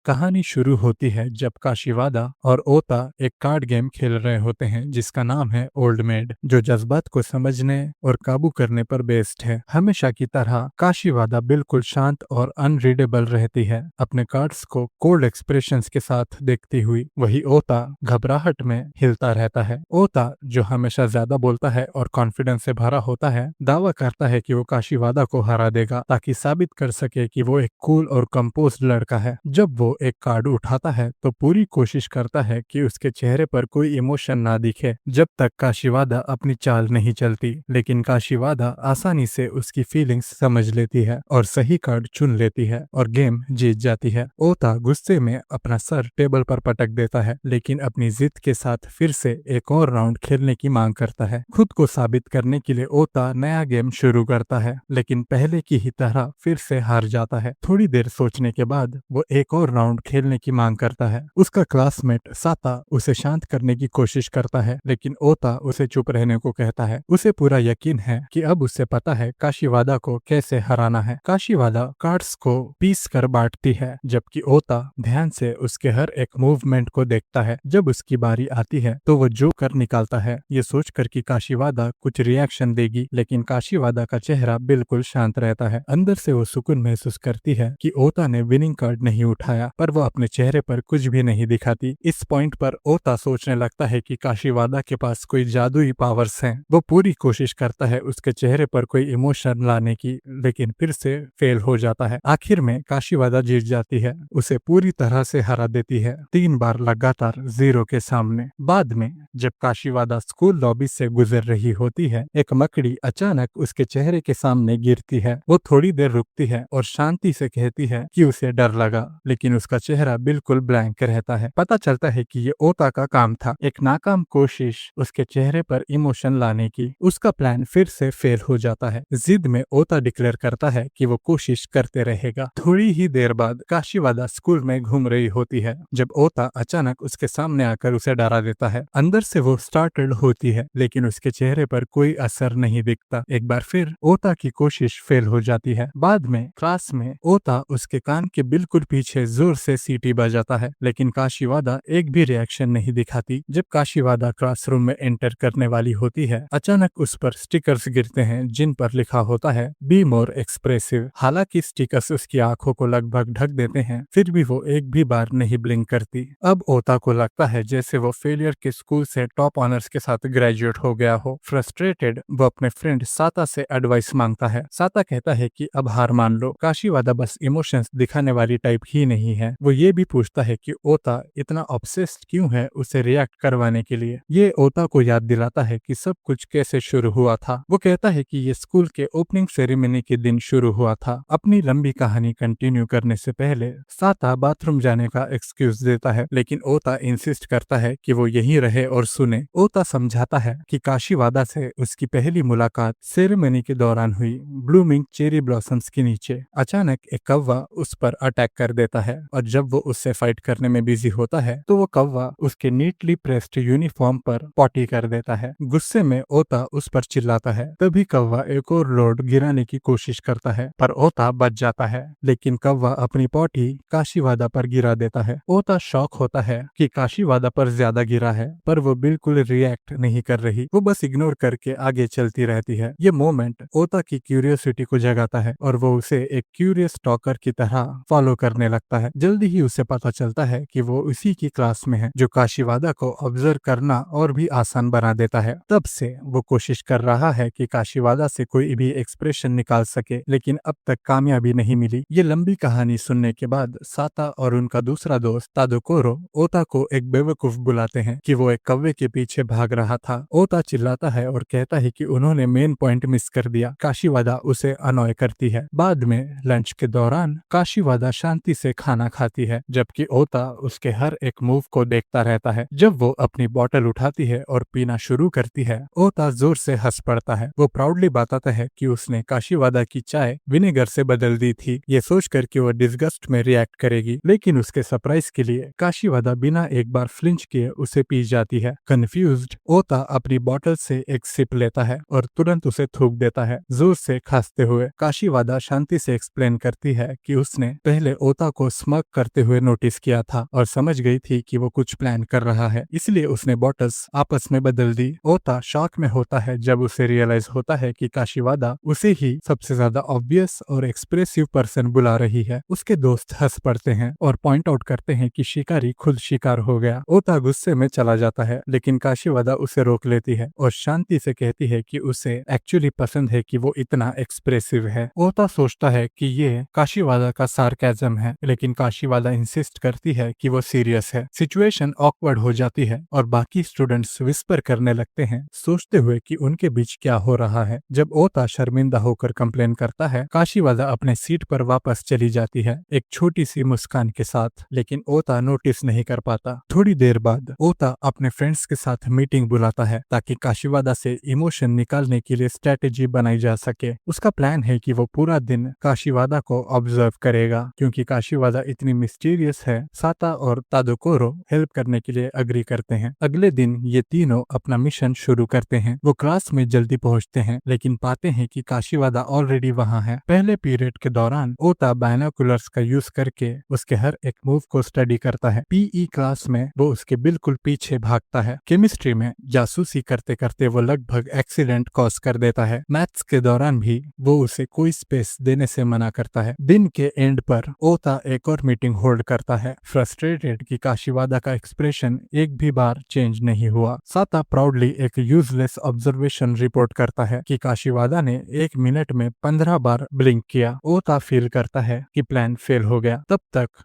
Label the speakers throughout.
Speaker 1: कहानी शुरू होती है जब काशिवादा और ओता एक कार्ड गेम खेल रहे होते हैं जिसका नाम है ओल्ड मेड, जो जज्बात को समझने और काबू करने पर बेस्ड है। हमेशा की तरह काशिवादा बिल्कुल शांत और अनरीडेबल रहती है, अपने कार्ड्स को कोल्ड एक्सप्रेशंस के साथ देखती हुई। वही ओता घबराहट में हिलता रहता है। ओता, जो हमेशा ज्यादा बोलता है और कॉन्फिडेंस से भरा होता है, दावा करता है कि वो काशिवादा को हरा देगा ताकि साबित कर सके कि वो एक कूल और कंपोज्ड लड़का है। जब वो एक कार्ड उठाता है तो पूरी कोशिश करता है कि उसके चेहरे पर कोई इमोशन ना दिखे जब तक काशिवादा अपनी चाल नहीं चलती, लेकिन काशिवादा आसानी से उसकी फीलिंग्स समझ लेती है और सही कार्ड चुन लेती है और गेम जीत जाती है। ओता गुस्से में अपना सर टेबल पर पटक देता है, लेकिन अपनी जिद के साथ फिर से एक और राउंड खेलने की मांग करता है। खुद को साबित करने के लिए ओता नया गेम शुरू करता है, लेकिन पहले की ही तरह फिर से हार जाता है। थोड़ी देर सोचने के बाद वो एक और राउंड खेलने की मांग करता है। उसका क्लासमेट साता उसे शांत करने की कोशिश करता है, लेकिन ओता उसे चुप रहने को कहता है। उसे पूरा यकीन है कि अब उसे पता है काशिवादा को कैसे हराना है। काशिवादा कार्ड्स को पीस कर बांटती है, जबकि ओता ध्यान से उसके हर एक मूवमेंट को देखता है। जब उसकी बारी आती है तो वो जोकर निकालता है, ये सोचकर कि काशिवादा कुछ रिएक्शन देगी, लेकिन काशिवादा का चेहरा बिल्कुल शांत रहता है। अंदर से वो सुकून महसूस करती है कि ओता ने विनिंग कार्ड नहीं उठाया, पर वो अपने चेहरे पर कुछ भी नहीं दिखाती। इस पॉइंट पर ओता सोचने लगता है कि काशिवादा के पास कोई जादुई पावर्स हैं। वो पूरी कोशिश करता है उसके चेहरे पर कोई इमोशन लाने की, लेकिन फिर से फेल हो जाता है। आखिर में काशिवादा जीत जाती है, उसे पूरी तरह से हरा देती है, 3 बार लगातार 0 के सामने। बाद में जब काशिवादा स्कूल लॉबी से गुजर रही होती है, एक मकड़ी अचानक उसके चेहरे के सामने गिरती है। वो थोड़ी देर रुकती है और शांति से कहती है कि उसे डर लगा, लेकिन उसका चेहरा बिल्कुल ब्लैंक रहता है। पता चलता है कि ये ओता का काम था, एक नाकाम कोशिश उसके चेहरे पर इमोशन लाने की। उसका प्लान फिर से फेल हो जाता है। जिद में ओता डिक्लेयर करता है कि वो कोशिश करते रहेगा। थोड़ी ही देर बाद काशिवादा स्कूल में घूम रही होती है जब ओता अचानक उसके सामने आकर उसे डरा देता है। अंदर से वो स्टार्टल्ड होती है, लेकिन उसके चेहरे पर कोई असर नहीं दिखता। एक बार फिर ओता की कोशिश फेल हो जाती है। बाद में क्लास में ओता उसके कान के बिल्कुल पीछे जोर से सीटी बजाता है, लेकिन काशिवादा एक भी रिएक्शन नहीं दिखाती। जब काशिवादा क्लासरूम में एंटर करने वाली होती है, अचानक उस पर स्टिकर्स गिरते हैं जिन पर लिखा होता है बी मोर एक्सप्रेसिव। हालांकि स्टिकर्स उसकी आंखों को लगभग ढक देते हैं, फिर भी वो एक भी बार नहीं ब्लिंक करती। अब ओता को लगता है जैसे वो फेलियर के स्कूल से टॉप ऑनर्स के साथ ग्रेजुएट हो गया हो। फ्रस्ट्रेटेड वो अपने फ्रेंड साता से एडवाइस मांगता है। साता कहता है कि अब हार मान लो, काशिवादा बस इमोशंस दिखाने वाली टाइप ही नहीं है। वो ये भी पूछता है कि ओता इतना ऑब्सेस्ड क्यों है उसे रिएक्ट करवाने के लिए। ये ओता को याद दिलाता है कि सब कुछ कैसे शुरू हुआ था। वो कहता है कि ये स्कूल के ओपनिंग सेरेमनी के दिन शुरू हुआ था। अपनी लंबी कहानी कंटिन्यू करने से पहले साता बाथरूम जाने का एक्सक्यूज देता है, लेकिन ओता इंसिस्ट करता है कि वो यहीं रहे और सुने। ओता समझाता है कि काशिवादा से उसकी पहली मुलाकात सेरेमनी के दौरान हुई, ब्लूमिंग चेरी ब्लॉसम्स के नीचे। अचानक एक कौवा उस पर अटैक कर देता है और जब वो उससे फाइट करने में बिजी होता है तो वो कौवा उसके नीटली प्रेस्ड यूनिफॉर्म पर पॉटी कर देता है। गुस्से में ओता उस पर चिल्लाता है। तभी कौवा एक और लोड गिराने की कोशिश करता है, पर ओता बच जाता है, लेकिन कौवा अपनी पॉटी काशिवादा पर गिरा देता है। ओता शॉक होता है कि काशिवादा पर ज्यादा गिरा है, पर वो बिल्कुल रिएक्ट नहीं कर रही। वो बस इग्नोर करके आगे चलती रहती है। ये मोमेंट ओता की क्यूरियोसिटी को जगाता है और वो उसे एक क्यूरियस टॉकर की तरह फॉलो करने लगता है। जल्दी ही उसे पता चलता है कि वो उसी की क्लास में है, जो काशिवादा को ऑब्जर्व करना और भी आसान बना देता है। तब से वो कोशिश कर रहा है कि काशिवादा से कोई भी एक्सप्रेशन निकाल सके, लेकिन अब तक कामयाबी नहीं मिली। ये लंबी कहानी सुनने के बाद साता और उनका दूसरा दोस्त तादोकोरो ओता को एक बेवकूफ बुलाते हैं कि वो एक कौवे के पीछे भाग रहा था। ओता चिल्लाता है और कहता है कि उन्होंने मेन पॉइंट मिस कर दिया। काशिवादा उसे अनॉय करती है। बाद में लंच के दौरान काशिवादा शांति से खाना खाती है, जबकि ओता उसके हर एक मूव को देखता रहता है। जब वो अपनी बोतल उठाती है और पीना शुरू करती है, ओता जोर से हंस पड़ता है। वो प्राउडली बताता है कि उसने काशिवादा की चाय विनेगर से बदल दी थी, ये सोचकर कि वो डिस्गस्ट में रिएक्ट करेगी, लेकिन उसके सरप्राइज के लिए काशिवादा बिना एक बार फ्लिंच किए उसे पी जाती है। कंफ्यूज्ड ओता अपनी बोतल से एक सिप लेता है और तुरंत उसे थूक देता है, जोर से खांसते हुए। काशिवादा शांति से एक्सप्लेन करती है कि उसने पहले ओता को स्मग स्मग करते हुए नोटिस किया था और समझ गई थी कि वो कुछ प्लान कर रहा है, इसलिए उसने बॉटल्स आपस में बदल दी। ओता शॉक में होता है जब उसे रियलाइज होता है कि काशिवादा उसे ही सबसे ज्यादा ऑब्वियस और एक्सप्रेसिव पर्सन बुला रही है। उसके दोस्त हंस पड़ते हैं और पॉइंट आउट करते हैं कि शिकारी खुद शिकार हो गया। ओता गुस्से में चला जाता है, लेकिन काशिवादा उसे रोक लेती है और शांति से कहती है कि उसे एक्चुअली पसंद है कि वो इतना एक्सप्रेसिव है। ओता सोचता है कि ये काशिवादा का सार्केज्म है, लेकिन काशिवादा इंसिस्ट करती है कि वो सीरियस है। सिचुएशन ऑकवर्ड हो जाती है और बाकी स्टूडेंट्स विस्पर करने लगते हैं, सोचते हुए कि उनके बीच क्या हो रहा है। जब ओता शर्मिंदा होकर कंप्लेन करता है, काशिवादा अपने सीट पर वापस चली जाती है, एक छोटी सी मुस्कान के साथ, लेकिन ओता नोटिस नहीं कर पाता। थोड़ी देर बाद ओता अपने फ्रेंड्स के साथ मीटिंग बुलाता है ताकि काशिवादा से इमोशन निकालने के लिए स्ट्रेटेजी बनाई जा सके। उसका प्लान है कि वो पूरा दिन काशिवादा को ऑब्जर्व करेगा। क्योंकि काशिवादा इतनी मिस्टीरियस है, साता और तादोकोरो हेल्प करने के लिए अग्री करते हैं। अगले दिन ये तीनों अपना मिशन शुरू करते हैं। वो क्लास में जल्दी पहुंचते हैं, लेकिन पाते हैं कि काशिवादा ऑलरेडी वहां है। पहले पीरियड के दौरान ओता बायनोकुलर्स का यूज करके उसके हर एक मूव को स्टडी करता है। पीई क्लास में वो उसके बिल्कुल पीछे भागता है। केमिस्ट्री में जासूसी करते करते वो लगभग एक्सीडेंट कॉज कर देता है। मैथ्स के दौरान भी वो उसे कोई स्पेस देने से मना करता है। दिन के एंड पर ओता एक और मीटिंग होल्ड करता है, फ्रस्ट्रेटेड कि काशिवादा का एक्सप्रेशन एक भी बार चेंज नहीं हुआ। साता प्राउडली एक यूजलेस ऑब्जर्वेशन रिपोर्ट करता है कि काशिवादा ने 1 मिनट में 15 बार ब्लिंक किया। ओता फील करता है कि प्लान फेल हो गया,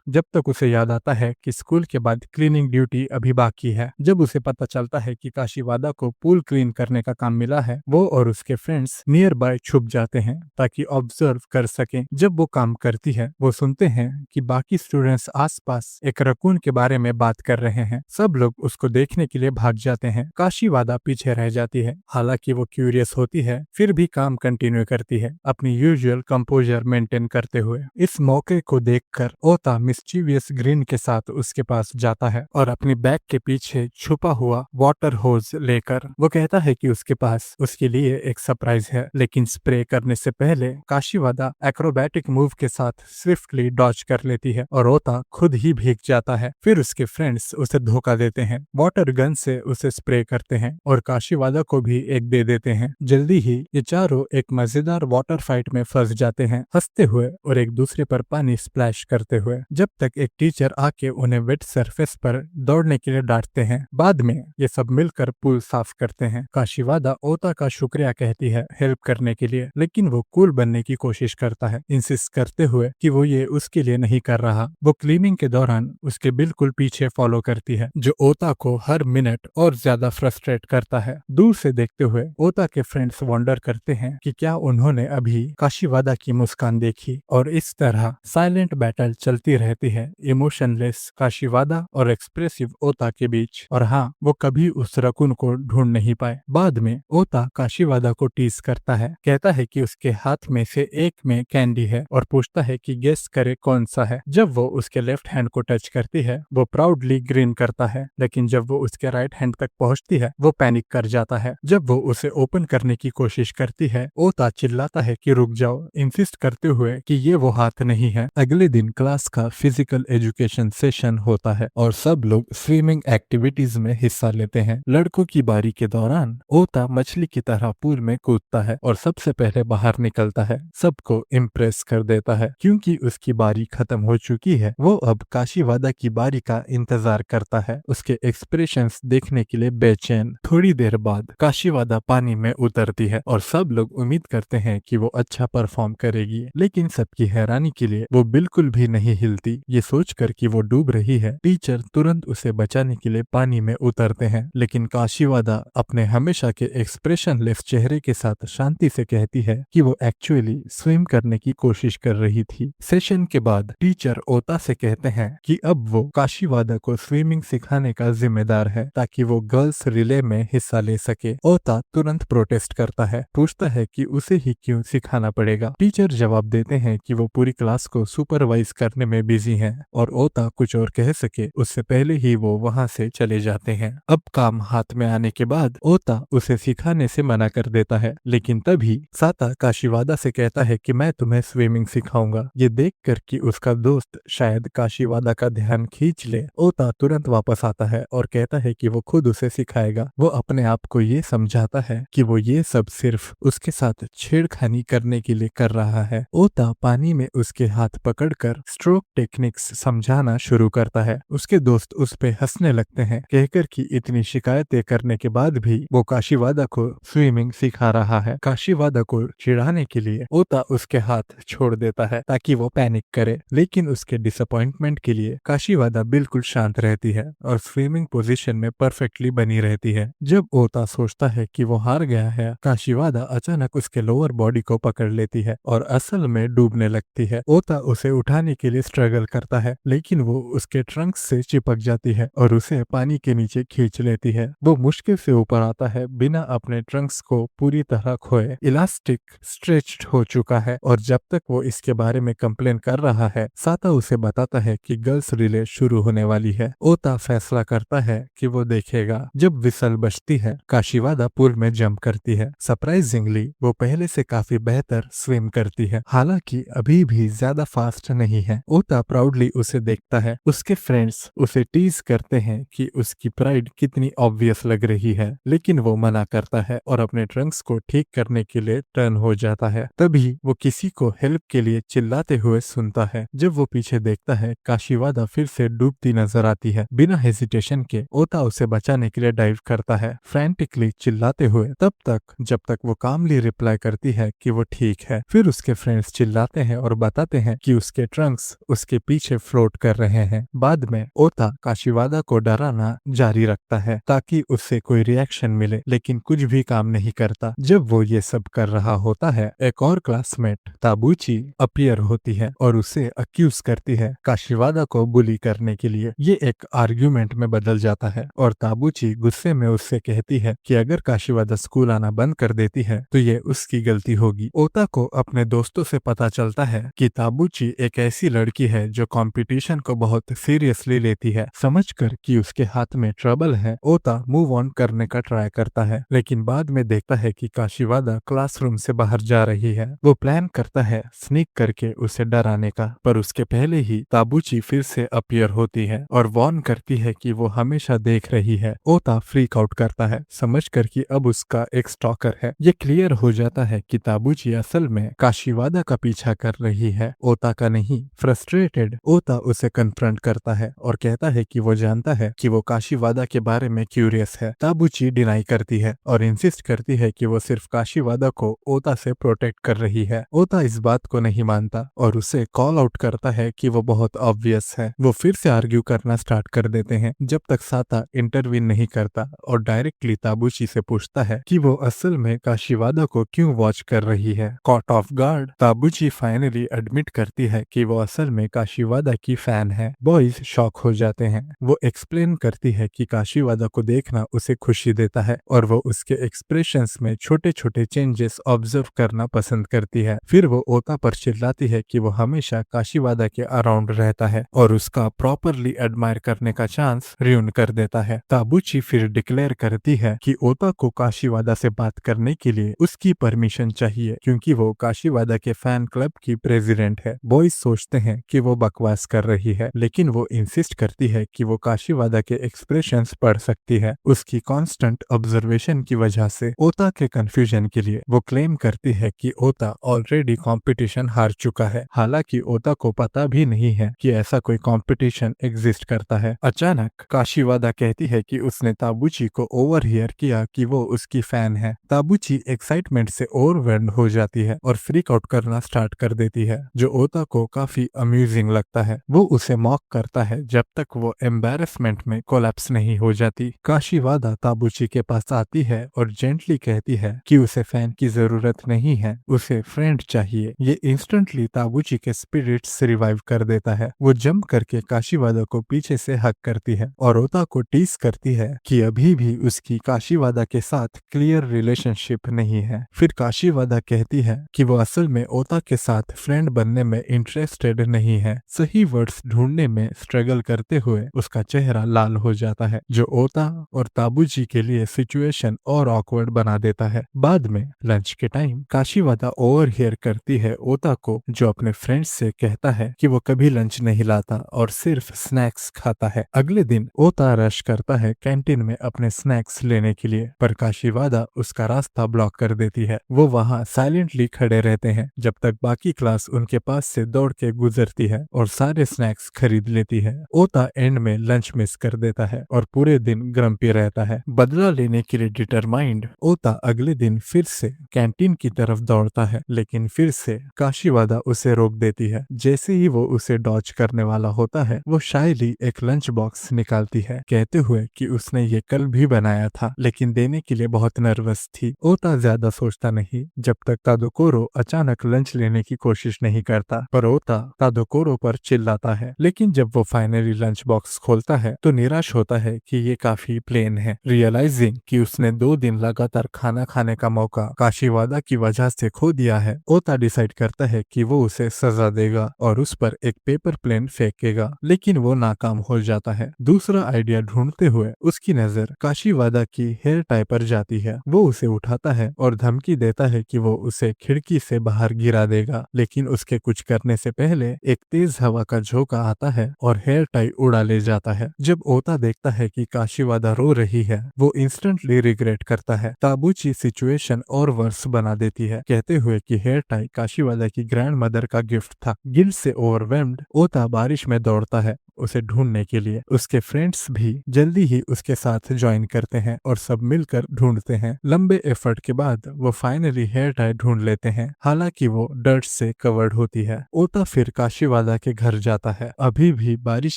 Speaker 1: जब तक उसे याद आता है कि स्कूल के बाद क्लीनिंग ड्यूटी अभी बाकी है। जब उसे पता चलता है कि काशिवादा को पूल क्लीन करने का काम मिला है, वो और उसके फ्रेंड्स नियर बाय छुप जाते हैं ताकि ऑब्जर्व कर सकें। जब वो काम करती है, वो सुनते हैं कि बाकी स्टूडेंट्स आसपास एक रकून के बारे में बात कर रहे हैं। सब लोग उसको देखने के लिए भाग जाते हैं। काशिवादा पीछे रह जाती है। हालांकि वो क्यूरियस होती है, फिर भी काम कंटिन्यू करती है, अपनी यूजुअल कंपोजर मेंटेन करते हुए। इस मौके को देखकर ओता मिस्चीवियस ग्रीन के साथ उसके पास जाता है और अपनी बैग के पीछे छुपा हुआ वाटर होज लेकर वो कहता है कि उसके पास उसके लिए एक सरप्राइज है। लेकिन स्प्रे करने से पहले काशिवादा एक्रोबैटिक मूव के साथ स्विफ्टली डॉज कर लेती है और ओता खुद ही भीग जाता है। फिर उसके फ्रेंड्स उसे धोखा देते हैं, वाटर गन से उसे स्प्रे करते हैं और काशिवादा को भी एक दे देते हैं। जल्दी ही ये चारों एक मजेदार वाटर फाइट में फंस जाते हैं, हंसते हुए और एक दूसरे पर पानी स्प्लैश करते हुए, जब तक एक टीचर आके उन्हें वेट सरफेस पर दौड़ने के लिए डांटते हैं। बाद में ये सब मिलकर पूल साफ करते हैं। काशिवादा ओता का शुक्रिया कहती है हेल्प करने के लिए, लेकिन वो कूल बनने की कोशिश करता है, इंसिस्ट करते हुए कि वो ये उसके लिए नहीं कर रहा। वो क्लीनिंग के दौरान उसके बिल्कुल पीछे फॉलो करती है, जो ओता को हर मिनट और ज्यादा फ्रस्ट्रेट करता है। दूर से देखते हुए ओता के फ्रेंड्स वंडर करते हैं कि क्या उन्होंने अभी काशिवादा की मुस्कान देखी, और इस तरह साइलेंट बैटल चलती रहती है इमोशनलेस काशिवादा और एक्सप्रेसिव ओता के बीच। और हाँ, वो कभी उस रकून को ढूंढ नहीं पाए। बाद में ओता काशिवादा को टीज करता है, कहता है कि उसके हाथ में से एक में कैंडी है और पूछता है कि गेस करे कौन सा है। जब वो उसके लेफ्ट हैंड को टच करती है, वो प्राउडली ग्रीन करता है, लेकिन जब वो उसके राइट हैंड तक पहुंचती है, वो पैनिक कर जाता है। जब वो उसे ओपन करने की कोशिश करती है, ओता चिल्लाता है कि रुक जाओ, इंसिस्ट करते हुए कि ये वो हाथ नहीं है। अगले दिन क्लास का फिजिकल एजुकेशन सेशन होता है और सब लोग स्विमिंग एक्टिविटीज में हिस्सा लेते हैं। लड़कों की बारी के दौरान ओता मछली की तरह पूल में कूदता है और सबसे पहले बाहर निकलता है, सबको इम्प्रेस कर देता है। क्योंकि उसकी बारी खत्म हो चुकी है, वो अब काशिवादा की बारी का इंतजार करता है, उसके एक्सप्रेशंस देखने के लिए बेचैन। थोड़ी देर बाद काशिवादा पानी में उतरती है और सब लोग उम्मीद करते हैं कि वो अच्छा परफॉर्म करेगी, लेकिन सबकी हैरानी के लिए वो बिल्कुल भी नहीं हिलती। ये सोचकर कि वो डूब रही है, टीचर तुरंत उसे बचाने के लिए पानी में उतरते हैं, लेकिन काशिवादा अपने हमेशा के एक्सप्रेशनलेस चेहरे के साथ शांति से कहती है कि वो एक्चुअली स्विम करने की कोशिश कर रही थी। सेशन के बाद टीचर ओता से कहते हैं कि अब वो काशिवादा को स्विमिंग सिखाने का जिम्मेदार है ताकि वो गर्ल्स रिले में हिस्सा ले सके। ओता तुरंत प्रोटेस्ट करता है, पूछता है कि उसे ही क्यों सिखाना पड़ेगा। टीचर जवाब देते हैं कि वो पूरी क्लास को सुपरवाइज करने में बिजी हैं और ओता कुछ और कह सके उससे पहले ही वो वहां से चले जाते हैं। अब काम हाथ में आने के बाद ओता उसे सिखाने से मना कर देता है, लेकिन तभी साता काशिवादा से कहता है कि मैं तुम्हें स्विमिंग सिखाऊंगा। ये देखकर कि उसका दोस्त दोस्त शायद काशीवादा का ध्यान खींच ले। ओता तुरंत वापस आता है और कहता है कि वो खुद उसे सिखाएगा। वो अपने आप को ये समझाता है कि वो ये सब सिर्फ उसके साथ छेड़खानी करने के लिए कर रहा है। ओता पानी में उसके हाथ पकड़कर स्ट्रोक टेक्निक्स समझाना शुरू करता है। उसके दोस्त उस पे हंसने लगते हैं, कहकर कि इतनी शिकायतें करने के बाद भी वो काशीवादा को स्विमिंग सिखा रहा है। काशीवादा को चिढ़ाने के लिए ओता उसके हाथ छोड़ देता है ताकि वो पैनिक करे, लेकिन उसके डिसअपॉइंटमेंट के लिए काशीवादा बिल्कुल शांत रहती है और स्विमिंग पोजीशन में परफेक्टली बनी रहती है। जब ओता सोचता है कि वो हार गया है, काशीवादा अचानक उसके लोअर बॉडी को पकड़ लेती है और असल में डूबने लगती है। ओता उसे उठाने के लिए स्ट्रगल करता है, लेकिन वो उसके ट्रंक से चिपक जाती है और उसे पानी के नीचे खींच लेती है। वो मुश्किल से ऊपर आता है बिना अपने ट्रंक्स को पूरी तरह खोए। इलास्टिक स्ट्रेच्ड हो चुका है और जब तक वो इसके बारे में कंप्लेन कर रहा है, साता उसे बताता है कि गर्ल्स रिले शुरू होने वाली है। ओता फैसला करता है कि वो देखेगा। जब विसल बजती है, काशीवादा पूल में जंप करती है। सरप्राइजिंगली वो पहले से काफी बेहतर स्विम करती है, हालांकि अभी भी ज्यादा फास्ट नहीं है। ओता प्राउडली उसे देखता है। उसके फ्रेंड्स उसे टीज करते हैं कि उसकी प्राइड कितनी ऑब्वियस लग रही है, लेकिन वो मना करता है और अपने ट्रंक्स को ठीक करने के लिए टर्न हो जाता है। तभी वो किसी को हेल्प के लिए चिल्लाते हुए सुनता है। जब वो पीछे देखता है, काशीवादा फिर से डूबती नजर आती है। बिना हेजिटेशन के ओता उसे बचाने के लिए डाइव करता है, फ्रैंटिकली चिल्लाते हुए, तब तक जब तक वो कामली रिप्लाई करती है कि वो ठीक है। फिर उसके फ्रेंड्स चिल्लाते हैं और बताते हैं कि उसके ट्रंक्स उसके पीछे फ्लोट कर रहे हैं। बाद में ओता काशीवादा को डराना जारी रखता है ताकि उससे कोई रिएक्शन मिले, लेकिन कुछ भी काम नहीं करता। जब वो ये सब कर रहा होता है, एक और क्लासमेट ताबूची अपीयर होती है और उसे अक्यूज करती है काशीवादा को बुली करने के लिए। ये एक आर्ग्यूमेंट में बदल जाता है और ताबूची गुस्से में उससे कहती है कि अगर काशीवादा स्कूल आना बंद कर देती है तो ये उसकी गलती होगी। ओता को अपने दोस्तों से पता चलता है कि ताबूची एक ऐसी लड़की है जो कंपटीशन को बहुत सीरियसली लेती है। समझकर कि उसके हाथ में ट्रबल है, ओता मूव ऑन करने का ट्राई करता है, लेकिन बाद में देखता है कि काशीवादा क्लासरूम से बाहर जा रही है। वो प्लान करता है स्नीक करके उसे डराने का, पर उसके पहले ही ताबूची फिर से अपीयर होती है और वार्न करती है कि वो हमेशा देख रही है। ओता फ्रीक आउट करता है, समझकर कि अब उसका एक स्टॉकर है। ये क्लियर हो जाता है कि ताबूची असल में काशीवादा का पीछा कर रही है, ओता का नहीं। फ्रस्ट्रेटेड ओता उसे कन्फ्रंट करता है और कहता है कि वो जानता है कि वो काशीवादा के बारे में क्यूरियस है। ताबूची डिनाई करती है और इंसिस्ट करती है कि वो सिर्फ काशीवादा को ओता से प्रोटेक्ट कर रही है। ओता इस बात को नहीं मानता और उसे कॉल आउट करता है कि वो बहुत ऑब्वियस है। वो फिर से आर्ग्यू करना स्टार्ट कर देते हैं जब तक साता इंटरवीन नहीं करता और डायरेक्टली ताबूची से पूछता है कि वो असल में काशीवादा को क्यों वॉच कर रही है। Caught off guard Tabuchi finally admit करती है कि वो असल में काशीवादा की फैन है। बॉयज शॉक हो जाते हैं। वो एक्सप्लेन करती है कि काशीवादा को देखना उसे खुशी देता है और वो उसके एक्सप्रेशंस में छोटे छोटे चेंजेस ऑब्जर्व करना पसंद करती है। फिर वो ओता पर चिल्लाती है कि वो हमेशा काशीवादा के अराउंड रहता है और उसका प्रॉपरली एडमायर करने का चांस रुइन कर देता है। ताबूची फिर डिक्लेयर करती है कि ओता को काशीवादा से बात करने के लिए उसकी परमिशन चाहिए क्योंकि वो काशीवादा के फैन क्लब की प्रेसिडेंट है। बॉयज सोचते हैं कि वो बकवास कर रही है, लेकिन वो इंसिस्ट करती है कि वो काशीवादा के एक्सप्रेशंस पढ़ सकती है। उसकी कांस्टेंट ऑब्जर्वेशन की वजह से ओता के कंफ्यूजन के लिए वो क्लेम करती है कि ओता ऑलरेडी कंपटीशन हार चुका है, हालांकि ओता को पता भी नहीं है कि ऐसा कोई कंपटीशन एग्जिस्ट करता है। अचानक काशीवादा कहती है कि उसने ताबूची को ओवरहियर किया कि वो उसकी फैन है। ताबूची एक्साइटमेंट से ओवरवेल्म्ड हो जाती है और फ्रीक आउट करना स्टार्ट कर देती है, जो ओता को काफी अम्यूजिंग लगता है। वो उसे मॉक करता है जब तक वो एम्बैरेसमेंट में कोलैप्स नहीं हो जाती। काशीवादा ताबूची के पास आती है और जेंटली कहती है कि उसे फैन की जरूरत नहीं है, उसे फ्रेंड चाहिए। ये इंस्टेंटली ताबूची के स्पिरिट्स रिवाइव कर देता है। वो जंप करके काशीवादा को पीछे से हक करती है और ओता को टीज करती है कि अभी भी उसकी काशीवादा के साथ क्लियर रिलेशनशिप नहीं है। फिर काशीवादा कहती है कि वो असल में ओता के साथ फ्रेंड बनने में इंटरेस्टेड नहीं है। सही वर्ड्स ढूंढने में स्ट्रगल करते हुए उसका चेहरा लाल हो जाता है, जो ओता और ताबूजी के लिए सिचुएशन और ऑकवर्ड बना देता है। बाद में लंच के टाइम काशीवादा ओवरहियर करती है ओता को, जो अपने फ्रेंड्स से कहता है कि वो कभी लंच नहीं लाता और सिर्फ स्नैक्स खाता है। अगले दिन ओता रश करता है कैंटीन में अपने स्नैक्स लेने के लिए, पर काशीवादा उसका रास्ता ब्लॉक कर देती है। वो वहाँ साइलेंटली खड़े रहते हैं जब तक बाकी क्लास उनके पास से दौड़ के गुजरती है और सारे स्नैक्स खरीद लेती है। ओता एंड में लंच मिस कर देता है और पूरे दिन ग्रम्पी रहता है। बदला लेने के लिए डिटरमाइंड ओता अगले दिन फिर से कैंटीन की तरफ दौड़ता है, लेकिन फिर से काशीवादा उसे रोक देती है। जैसे ही वो उसे डॉच करने वाला होता है, वो शायली एक लंच बॉक्स निकालती है, कहते हुए कि उसने ये कल भी बनाया था लेकिन देने के लिए बहुत नर्वस थी। ओता ज्यादा सोचता नहीं जब तक तादोकोरो अचानक लंच लेने की कोशिश नहीं करता, पर ओता तादोकोरो पर चिल्लाता है। लेकिन जब वो फाइनली लंच बॉक्स खोलता है तो निराश होता है कि ये काफी प्लेन है। रियलाइजिंग कि उसने 2 दिन लगातार खाना खाने का मौका काशीवादा की वजह से खो दिया है, ओता डिसाइड करता है कि वो उसे सजा देगा और उस पर एक पेपर प्लेन फेंकेगा, लेकिन वो नाकाम हो जाता है। दूसरा आइडिया ढूंढते हुए उसकी नजर काशीवादा की हेयर टाई पर जाती है। वो उसे उठाता है और धमकी देता है कि वो उसे खिड़की से बाहर गिरा देगा, लेकिन उसके कुछ करने से पहले एक तेज हवा का झोंका आता है और हेयर टाई उड़ा ले जाता है। जब ओता देखता है कि काशीवादा रो रही है, वो इंस्टेंटली रिग्रेट करता है। ताबूची सिचुएशन और वर्स बना देती है, कहते हुए कि हेयर टाई काशीवादा की ग्रैंड मदर का गिफ्ट था। गिल्ट से ओवरवेल्म्ड ओता बारिश में दौड़ता है उसे ढूंढने के लिए। उसके फ्रेंड्स भी जल्दी ही उसके साथ ज्वाइन करते हैं और सब मिलकर ढूंढते हैं। लंबे एफर्ट के बाद वो फाइनली हेयर टाई ढूंढ लेते हैं, हालांकि वो डर्ट से कवर्ड होती है। ओता फिर काशीवादा के घर जाता है, अभी भी बारिश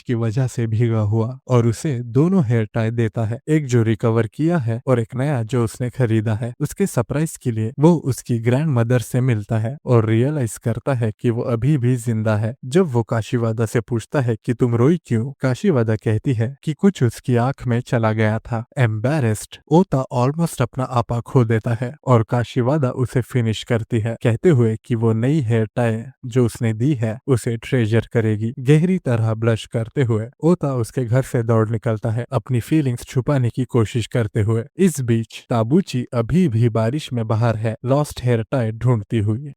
Speaker 1: की वजह से भीगा हुआ, और उसे दोनों हेयर टाई देता है, एक जो रिकवर किया है और एक नया जो उसने खरीदा है। उसके सरप्राइज के लिए वो उसकी ग्रैंड मदर से मिलता है और रियलाइज करता है कि वो अभी भी जिंदा है। जब वो काशीवादा से पूछता है कि तुम रोई क्यों, काशीवादा कहती है कि कुछ उसकी आंख में चला गया था। एम्बैरेस्ड ओता ऑलमोस्ट अपना आपा खो देता है और काशीवादा उसे फिनिश करती है, कहते हुए कि वो नई हेयर टाई जो उसने दी है उसे ट्रेजर करेगी। गहरी तरह ब्लश करते हुए ओता उसके घर से दौड़ निकलता है, अपनी फीलिंग्स छुपाने की कोशिश करते हुए। इस बीच ताबूची अभी भी बारिश में बाहर है, लॉस्ट हेयर टाई ढूंढती हुई।